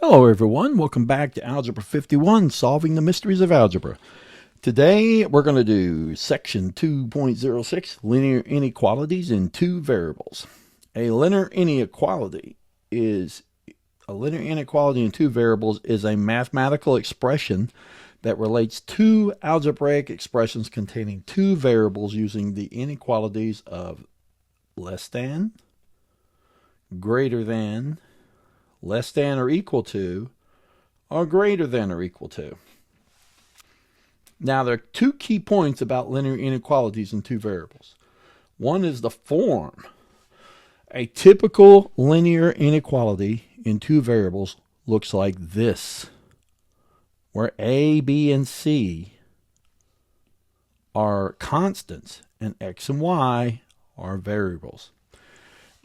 Hello everyone, welcome back to Algebra 51, Solving the Mysteries of Algebra. Today we're going to do section 2.06, linear inequalities in two variables. A linear inequality in two variables is a mathematical expression that relates two algebraic expressions containing two variables using the inequalities of less than, greater than, less than or equal to, or greater than or equal to. Now, there are two key points about linear inequalities in two variables. One is the form. A typical linear inequality in two variables looks like this, where A, B, and C are constants and X and Y are variables.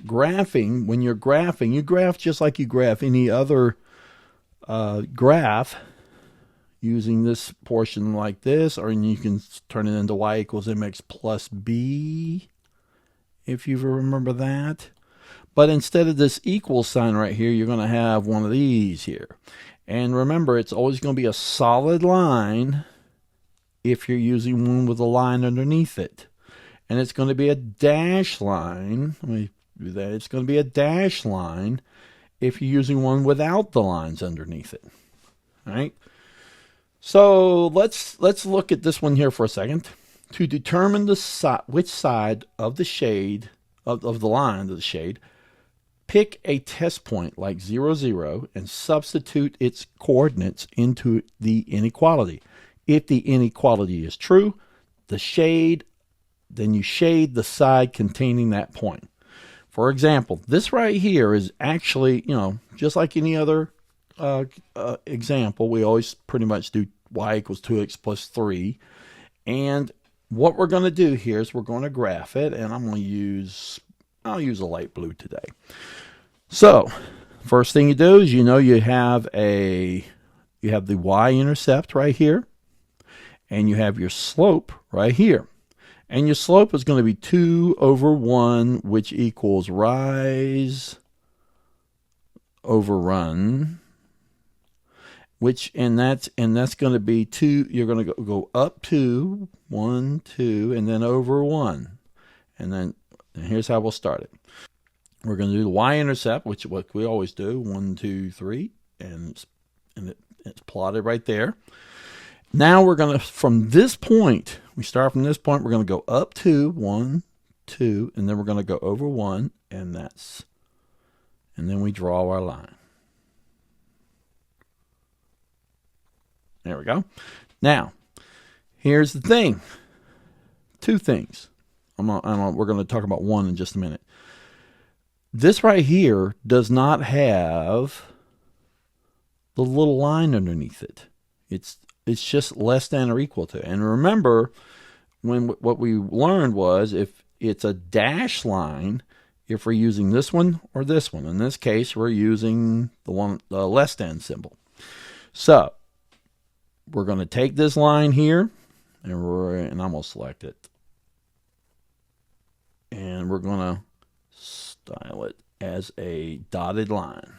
Graphing, when you're graphing, you graph just like you graph any other graph using this portion like this, or you can turn it into y equals mx plus b, if you remember that. But instead of this equal sign right here, you're going to have one of these here. And remember, it's always going to be a solid line if you're using one with a line underneath it. And it's going to be a dash line. Let me do that. It's going to be a dash line if you're using one without the lines underneath it. All right. So let's look at this one here for a second. To determine which side of the shade of the line of the shade, pick a test point like 0, 0 and substitute its coordinates into the inequality. If the inequality is true, then you shade the side containing that point. For example, this right here is actually, just like any other example, we always pretty much do y equals 2x plus 3. And what we're going to do here is we're going to graph it, and I'll use a light blue today. So, first thing you do is you have the y-intercept right here, and you have your slope right here. And your slope is going to be 2 over 1, which equals rise over run, and that's going to be 2. You're going to go up 2, 1, 2, and then over 1. And here's how we'll start it. We're going to do the y-intercept, which is what we always do, 1, 2, 3, and it's plotted right there. Now we're going to, from this point, we start from this point, we're going to go up 2, 1, 2, and then we're going to go over 1, and then we draw our line. There we go. Now, here's the thing. Two things. We're going to talk about one in just a minute. This right here does not have the little line underneath it. It's just less than or equal to. And remember, what we learned was if it's a dash line, if we're using this one or this one. In this case, we're using the less than symbol. So we're going to take this line here, and I'm going to select it. And we're going to style it as a dotted line.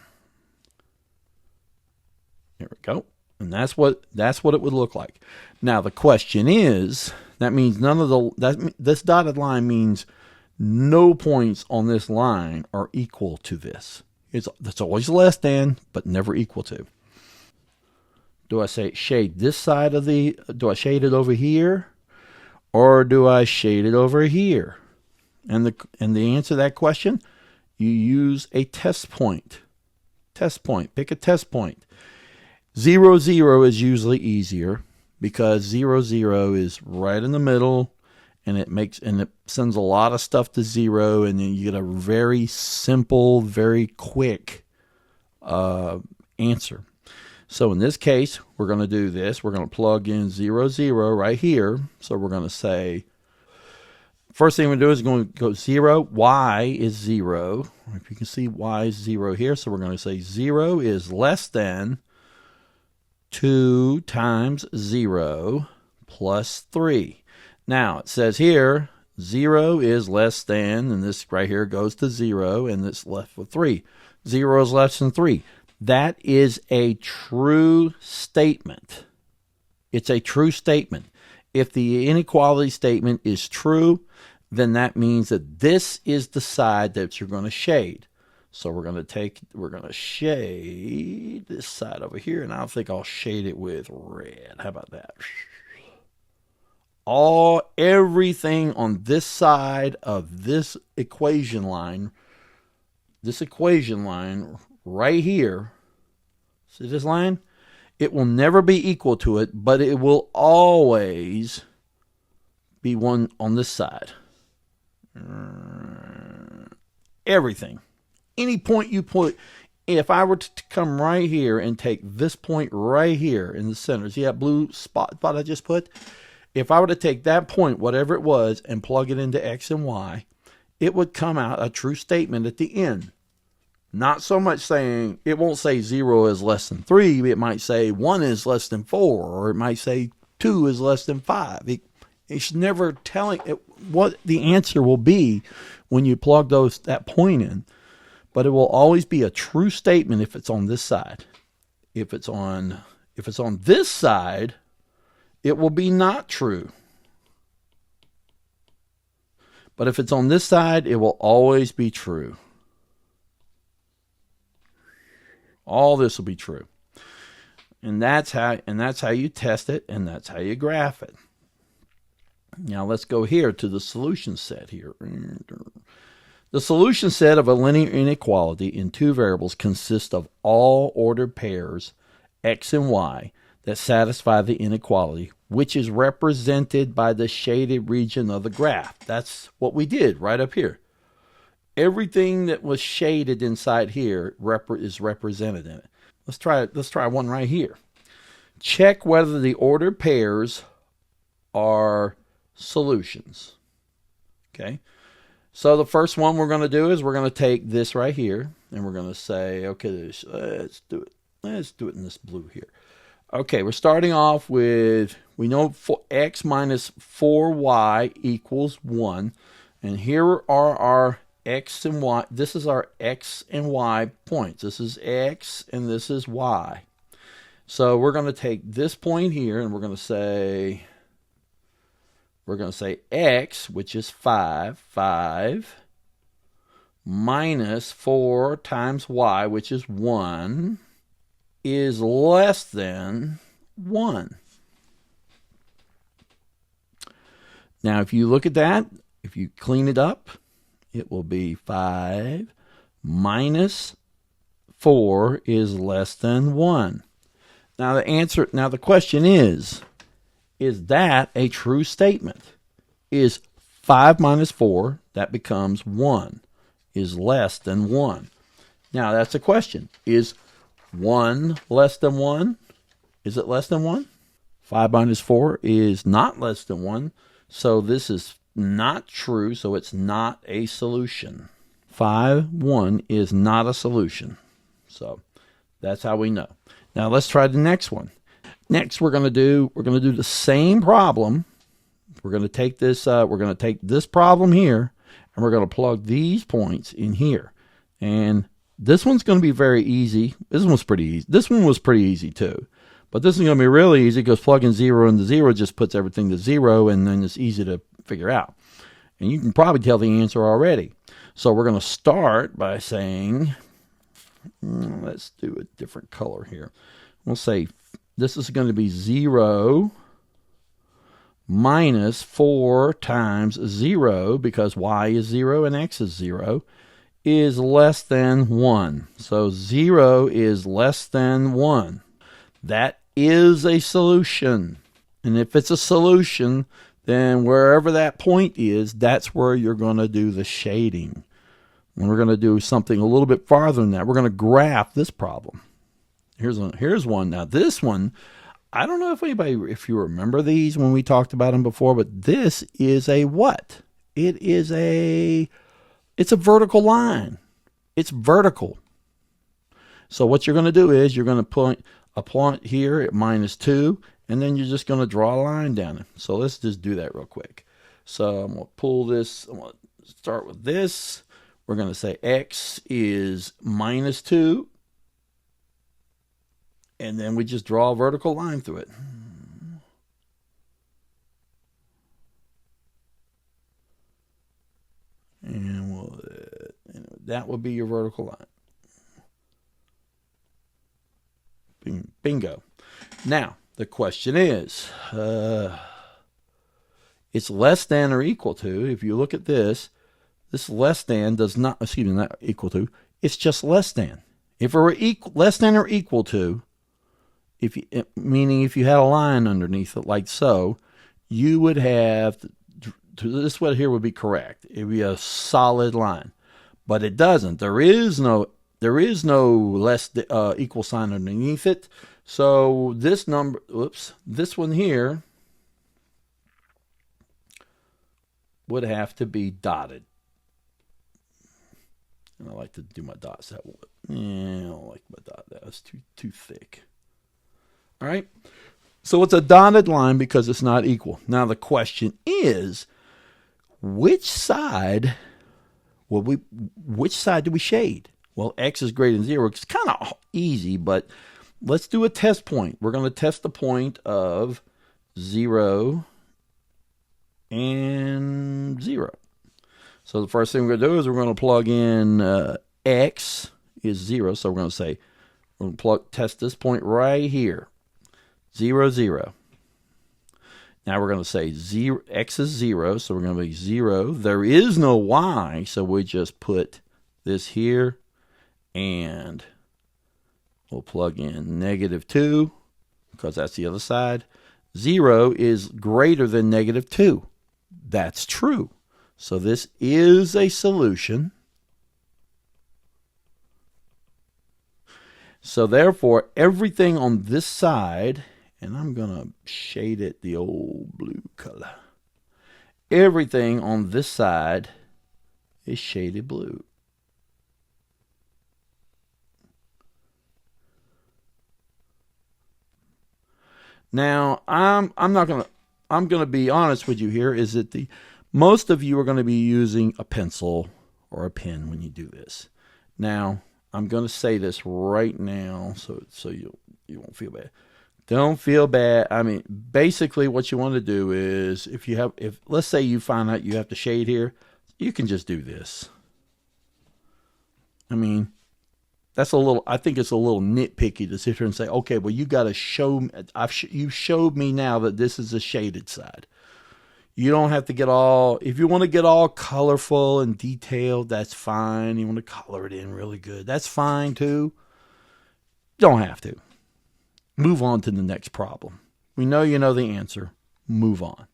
There we go. And that's what it would look like. Now the question is, that means this dotted line means no points on this line are equal to this. It's always less than, but never equal to. Do I say shade this side do I shade it over here, or do I shade it over here? And the answer to that question, you use a test point. Pick a test point. 0, 0 is usually easier because 0, 0 is right in the middle, and it sends a lot of stuff to 0, and then you get a very simple, very quick answer. So in this case, we're going to do this. We're going to plug in 0, 0 right here. So we're going to say, first thing we do is going to go 0. Y is 0. If you can see y is 0 here, so we're going to say 0 is less than 2 times 0 plus 3. Now, it says here, 0 is less than, and this right here goes to 0, and it's left with 3. 0 is less than 3. That is a true statement. It's a true statement. If the inequality statement is true, then that means that this is the side that you're going to shade. So we're going to shade this side over here, and I think I'll shade it with red. How about that? Everything on this side of this equation line right here, see this line? It will never be equal to it, but it will always be one on this side. Everything. Any point you put, if I were to come right here and take this point right here in the center, see that blue spot I just put? If I were to take that point, whatever it was, and plug it into X and Y, it would come out a true statement at the end. Not so much saying, it won't say 0 is less than 3. It might say 1 is less than 4, or it might say 2 is less than 5. It's never telling it what the answer will be when you plug that point in. But it will always be a true statement if it's on this side. If it's on this side, it will be not true. But if it's on this side, it will always be true. All this will be true. And that's how you test it, and that's how you graph it. Now let's go here to the solution set here. The solution set of a linear inequality in two variables consists of all ordered pairs x and y that satisfy the inequality, which is represented by the shaded region of the graph. That's what we did right up here. Everything that was shaded inside here is represented in it. Let's try one right here. Check whether the ordered pairs are solutions. Okay. So the first one we're going to do is we're going to take this right here, and we're going to say, okay, let's do it. Let's do it in this blue here. Okay, we're starting off with, we know x minus 4y equals 1. And here are our x and y. This is our x and y points. This is x and this is y. So we're going to take this point here, and we're going to say x, which is 5 minus 4 times y, which is 1, is less than 1. Now, if you look at that, if you clean it up, it will be 5 minus 4 is less than 1. Now the question is that a true statement? Is 5 minus 4, that becomes 1, is less than 1. Now that's a question. Is 1 less than 1? Is it less than 1? 5 minus 4 is not less than 1. So this is not true, so it's not a solution. 1 is not a solution. So that's how we know. Now let's try the next one. Next we're going to do the same problem. We're going to take this problem here, and we're going to plug these points in here. And this one's going to be very easy. This one's pretty easy. This one was pretty easy too. But this is going to be really easy because plugging 0 into 0 just puts everything to 0, and then it's easy to figure out. And you can probably tell the answer already. So we're going to start by saying, let's do a different color here. We'll say this is going to be 0 minus 4 times 0, because y is 0 and x is 0, is less than 1. So 0 is less than 1. That is a solution. And if it's a solution, then wherever that point is, that's where you're going to do the shading. And we're going to do something a little bit farther than that. We're going to graph this problem. Here's one. Now this one, I don't know if you remember these when we talked about them before, but this is a what? It's a vertical line. It's vertical. So what you're going to do is you're going to put a point here at -2, and then you're just going to draw a line down it. So let's just do that real quick. So I'm going to pull this. I'm going to start with this. We're going to say x is -2. And then we just draw a vertical line through it. And that will be your vertical line. Bingo. Now, the question is, it's less than or equal to. If you look at this less than does not, excuse me, not equal to, it's just less than. If it were less than or equal to, meaning if you had a line underneath it like so, you would have, this one here would be correct. It would be a solid line. But it doesn't. There is no less equal sign underneath it. So this number, this one here would have to be dotted. And I like to do my dots that way. Yeah, I don't like my dot. That's too thick. All right. So it's a dotted line because it's not equal. Now the question is, which side do we shade? Well, x is greater than 0. It's kind of easy, but let's do a test point. We're going to test the point of 0 and 0. So the first thing we're going to do is we're going to plug in x is 0. So we're going to say, we're going to test this point right here. 0, 0. Now we're going to say x is 0. So we're going to be 0. There is no y. So we just put this here. And we'll plug in -2 because that's the other side. 0 is greater than -2. That's true. So this is a solution. So therefore, everything on this side, and I'm going to shade it the old blue color. Everything on this side is shaded blue. Now, I'm going to be honest with you here, is that most of you are going to be using a pencil or a pen when you do this. Now, I'm going to say this right now so you won't feel bad. Don't feel bad. I mean, basically what you want to do is if let's say you find out you have to shade here, you can just do this. I mean, I think it's a little nitpicky to sit here and say, okay, well, you got to show me, you showed me now that this is a shaded side. You don't have to get if you want to get all colorful and detailed, that's fine. You want to color it in really good, that's fine too. You don't have to. Move on to the next problem. We know you know the answer. Move on.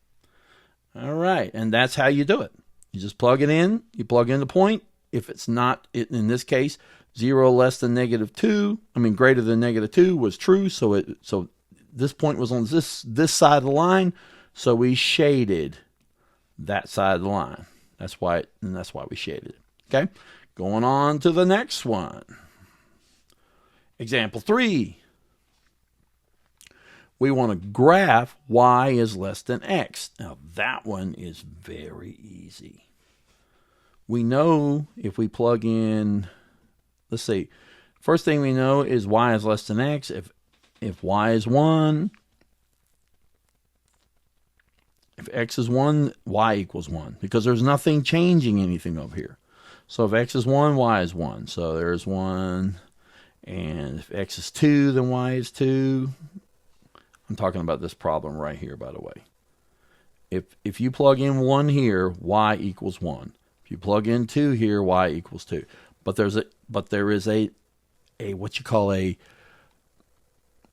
All right, and that's how you do it. You just plug it in. You plug in the point. If it's not, in this case, 0 less than -2, greater than -2 was true, so this point was on this side of the line, so we shaded that side of the line. That's why we shaded it. Okay? Going on to the next one. Example 3. We want to graph y is less than x. Now that one is very easy. We know if we plug in, let's see, first thing we know is y is less than x. If y is 1, if x is 1, y equals 1, because there's nothing changing anything over here. So if x is 1, y is 1. So there's 1. And if x is 2, then y is 2. I'm talking about this problem right here, by the way. If you plug in 1 here, y equals 1. If you plug in 2 here, y equals 2. But there is a what you call a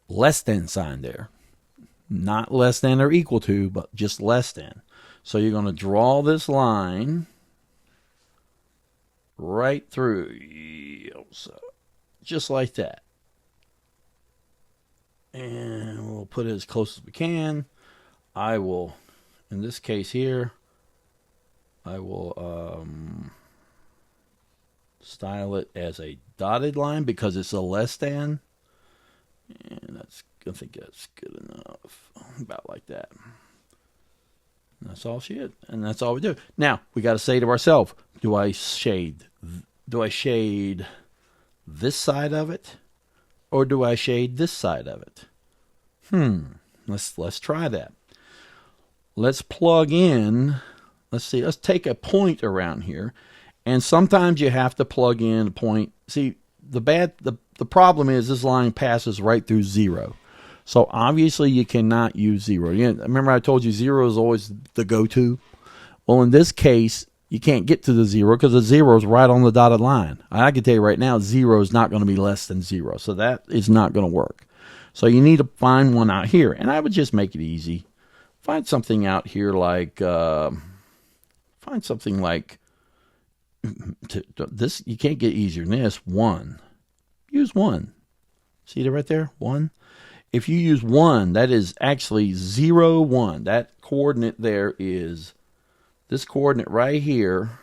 less than sign there. Not less than or equal to, but just less than. So you're going to draw this line right through. So just like that. And we'll put it as close as we can. I will, in this case here, I will style it as a dotted line because it's a less than. And I think that's good enough. About like that. And that's all she is. And that's all we do. Now, we got to say to ourselves, do I shade this side of it? or do I shade this side of it? Let's try that. Let's plug in, let's see, let's take a point around here. And sometimes you have to plug in a point. See, the problem is this line passes right through 0. So obviously you cannot use 0. Remember I told you 0 is always the go-to? Well, in this case, you can't get to the 0 because the 0 is right on the dotted line. I can tell you right now, 0 is not going to be less than 0. So that is not going to work. So you need to find one out here. And I would just make it easy. Find something out here like, this. You can't get easier than this. 1. Use 1. See it right there? 1. If you use 1, that is actually 0, 1. That coordinate there is, this coordinate right here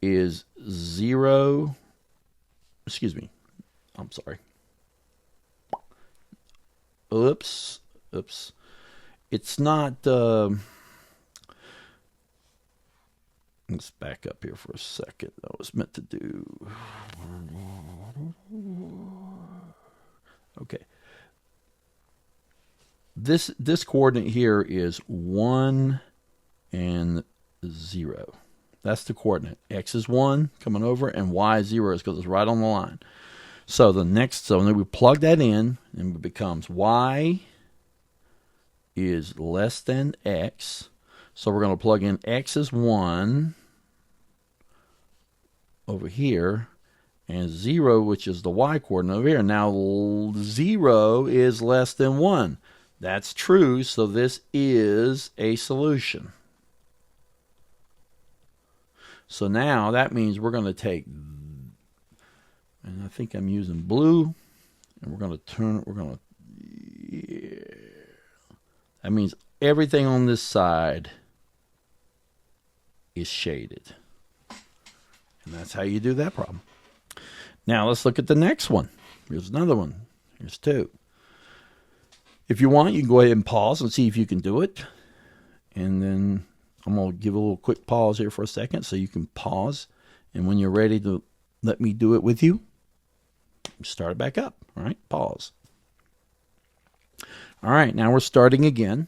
is 0. Excuse me. I'm sorry. Oops. It's not, let's back up here for a second. I was meant to do, okay. This coordinate here is 1 and 0. That's the coordinate. X is 1 coming over, and Y is 0 because it's right on the line. So then we plug that in, and it becomes Y is less than X. So we're going to plug in X is 1 over here, and 0, which is the Y coordinate over here. Now 0 is less than 1. That's true, so this is a solution. So now that means we're going to take, and I think I'm using blue, and we're going to turn it, yeah. That means everything on this side is shaded. And that's how you do that problem. Now let's look at the next one. Here's another one. Here's 2. If you want, you can go ahead and pause and see if you can do it. And then I'm going to give a little quick pause here for a second so you can pause. And when you're ready to let me do it with you, start it back up. All right, pause. All right, now we're starting again.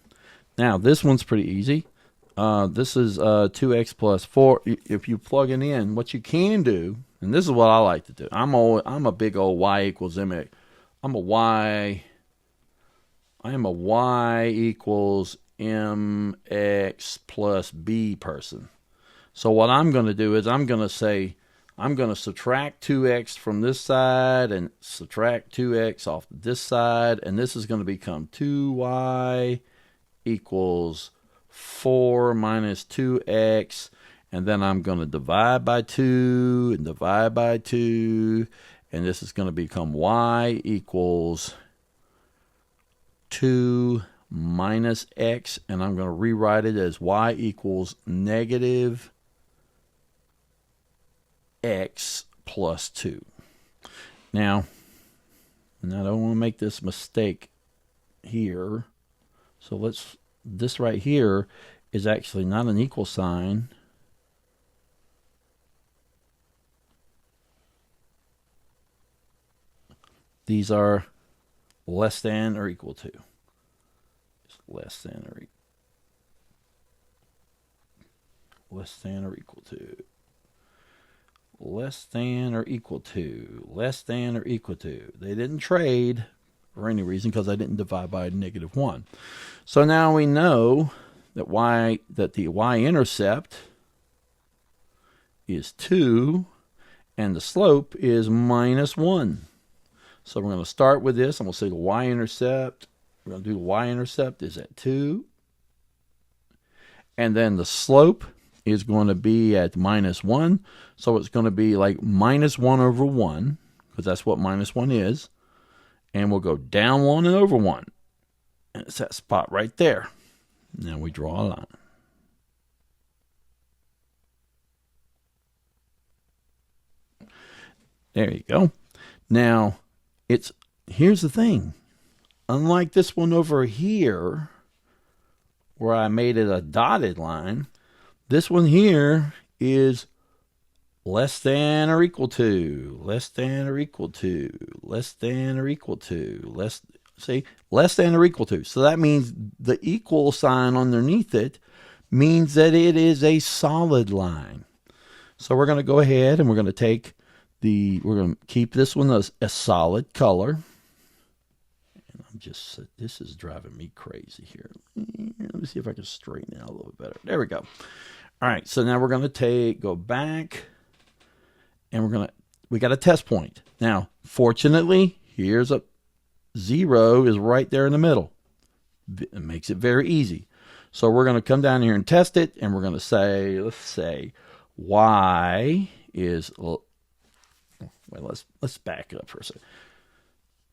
Now, this one's pretty easy. This is 2x plus 4. If you plug it in, what you can do, and this is what I like to do. I'm a big old y equals mx. I am a y equals mx plus b person. So what I'm going to do is I'm going to say, I'm going to subtract 2x from this side and subtract 2x off this side, and this is going to become 2y equals 4 minus 2x, and then I'm going to divide by 2 and divide by 2, and this is going to become y equals 2 minus x, and I'm going to rewrite it as y equals negative x plus 2. Now I don't want to make this mistake here, so this right here is actually not an equal sign. These are less than or equal to. It's less than or less than or equal to. Less than or equal to. Less than or equal to. They didn't trade for any reason because I didn't divide by -1. So now we know that the y-intercept is 2 and the slope is -1. So we're going to start with this. I'm going to say the y-intercept. We're going to do the y-intercept is at 2. And then the slope is going to be at -1. So it's going to be like -1 over 1, because that's what -1 is. And we'll go down 1 and over 1. And it's that spot right there. Now we draw a line. There you go. Now, here's the thing. Unlike this one over here, where I made it a dotted line, this one here is less than or equal to, less than or equal to, less than or equal to, less than or equal to. So that means the equal sign underneath it means that it is a solid line. So we're going to go ahead and we're going to keep this one a solid color. This is driving me crazy here. Let me see if I can straighten it out a little bit better. There we go. All right, so now we're going to go back, and we got a test point. Now, fortunately, here's a 0 is right there in the middle. It makes it very easy. So we're going to come down here and test it, and we're going to say, let's say, y is, well, let's back it up for a second.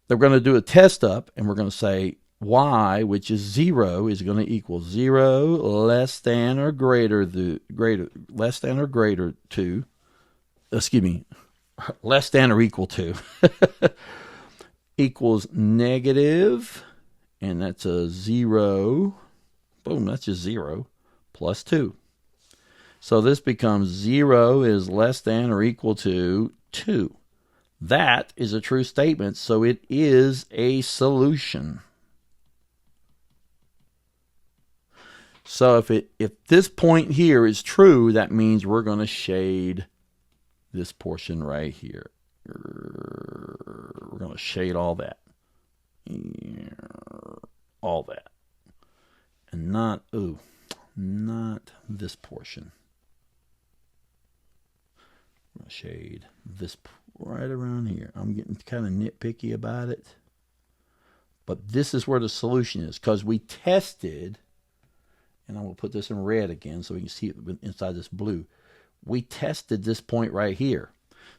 They're going to do a test up, and we're going to say y, which is 0, is going to equal 0 less than or greater to, less than or equal to, equals negative, and that's a 0, boom, that's just 0, plus 2. So this becomes 0 is less than or equal to 2. That is a true statement, so it is a solution. So if this point here is true, that means we're going to shade this portion right here. We're going to shade all that. All that. And not this portion. I'm going to shade this right around here. I'm getting kind of nitpicky about it. But this is where the solution is, because we tested, and I'm going to put this in red again so we can see it inside this blue. We tested this point right here.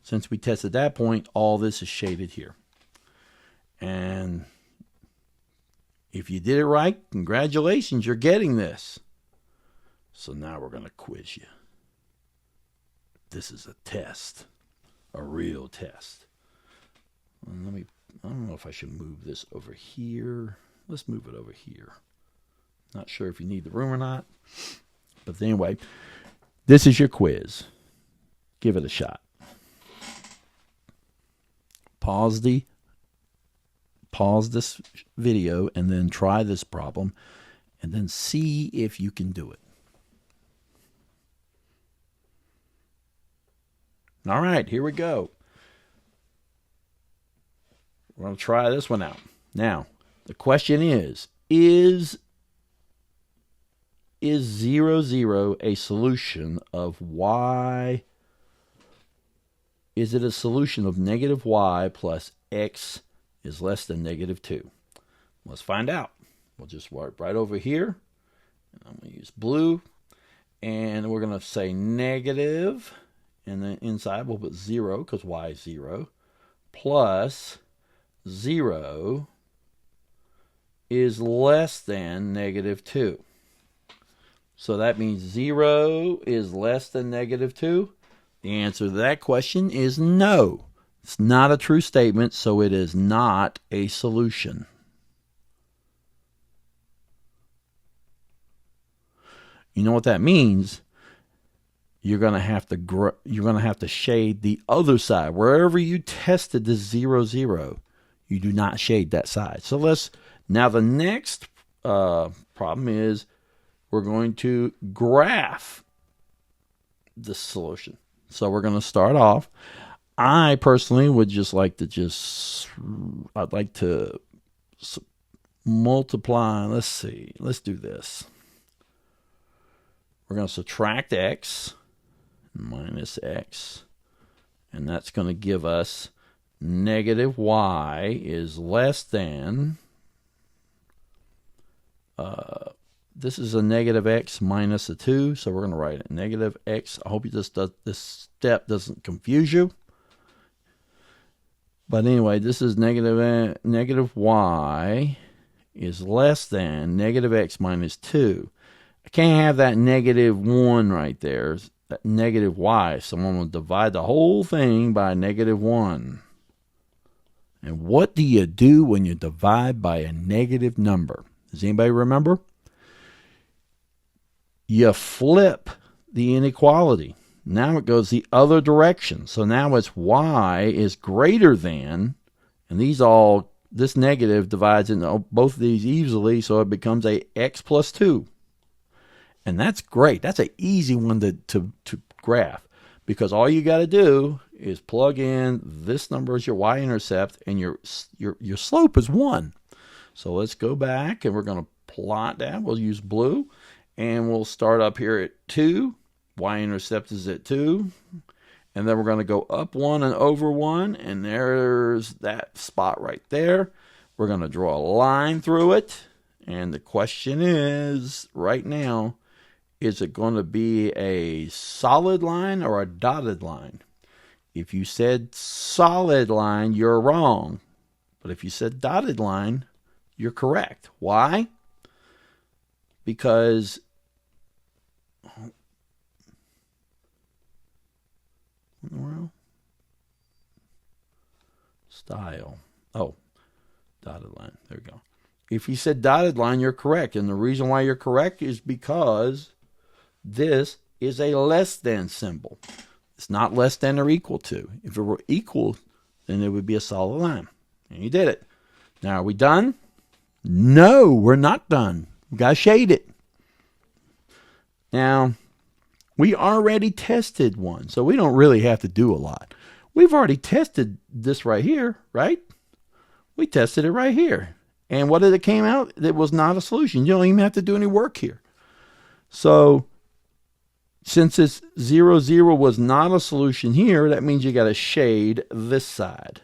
Since we tested that point, all this is shaded here. And if you did it right, congratulations, you're getting this. So now we're going to quiz you. This is a test, a real test. I don't know if I should move this over here. Let's move it over here. Not sure if you need the room or not. But anyway, this is your quiz. Give it a shot. Pause this video and then try this problem and then see if you can do it. All right, here we go. We're going to try this one out. Now, the question is 0, 0 a solution of y? Is it a solution of negative y plus x is less than negative 2? Let's find out. We'll just work right over here. And I'm going to use blue. And we're going to say negative. And then inside we'll put 0 because y is 0. Plus 0 is less than negative 2. So that means 0 is less than negative 2. The answer to that question is no. It's not a true statement, so it is not a solution. You know what that means? You're going to have to shade the other side. Wherever you tested the 0, 0, you do not shade that side. So now the next problem is we're going to graph the solution. So we're going to start off. I personally would just like to I'd like to multiply. Let's see. Let's do this. We're going to subtract x minus x, and that's going to give us negative y is less than, this is a negative x minus a 2, so we're going to write it negative x. I hope this step doesn't confuse you. But anyway, this is negative y is less than negative x minus 2. I can't have that negative 1 right there, that negative y, so I'm going to divide the whole thing by negative 1. And what do you do when you divide by a negative number? Does anybody remember? You flip the inequality. Now it goes the other direction. So now it's y is greater than, and this negative divides into both of these easily, so it becomes a x plus 2. And that's great. That's an easy one to graph, because all you got to do is plug in this number as your y-intercept, and your slope is 1. So let's go back, and we're going to plot that. We'll use blue, and we'll start up here at 2. Y-intercept is at 2. And then we're going to go up 1 and over 1, and there's that spot right there. We're going to draw a line through it, and the question is, right now, is it going to be a solid line or a dotted line? If you said solid line, you're wrong. But if you said dotted line, you're correct. Why? Because style. Oh, dotted line. There we go. If you said dotted line, you're correct. And the reason why you're correct is because this is a less than symbol. It's not less than or equal to. If it were equal, then it would be a solid line. And you did it. Now, are we done? No, we're not done. We got to shade it. Now, we already tested one, so we don't really have to do a lot. We've already tested this right here, right? We tested it right here. And what did it came out? It was not a solution. You don't even have to do any work here. So since it's 0, 0 was not a solution here, that means you got to shade this side,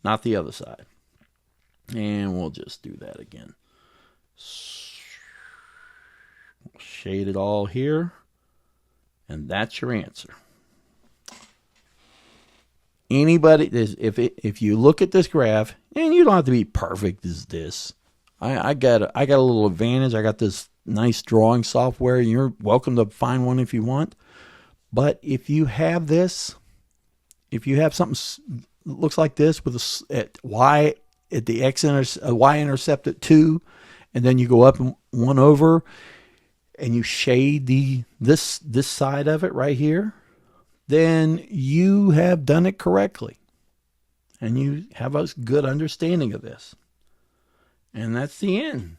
not the other side. And we'll just do that again. Shade it all here. And that's your answer. Anybody, if you look at this graph, and you don't have to be perfect as this. I got a little advantage. I got this nice drawing software, and you're welcome to find one if you want. But if you have this, if you have something that looks like this with y at the y-intercept at 2, and then you go up 1 over, and you shade this side of it right here, then you have done it correctly. And you have a good understanding of this. And that's the end.